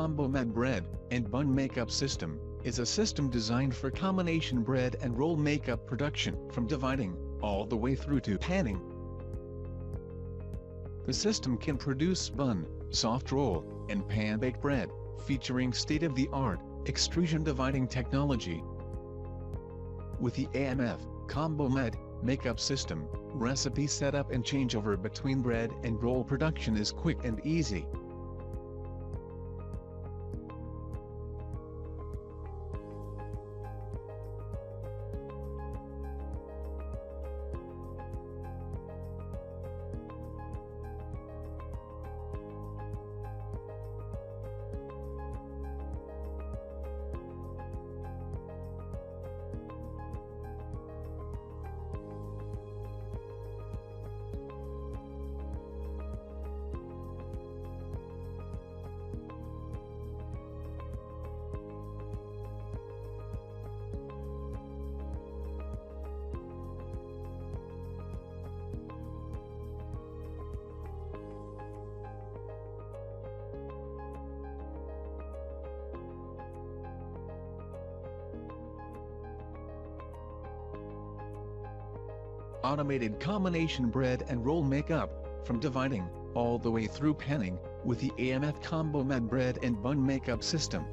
Combo Mat Bread and Bun Makeup System is a system designed for combination bread and roll makeup production, from dividing all the way through to panning. The system can produce bun, soft roll, and pan-baked bread, featuring state-of-the-art extrusion dividing technology. With the AMF Combo Mat Makeup System, recipe setup and changeover between bread and roll production is quick and easy. Automated combination bread and roll makeup, from dividing all the way through panning, with the AMF Combo Mat Bread and Bun Makeup System.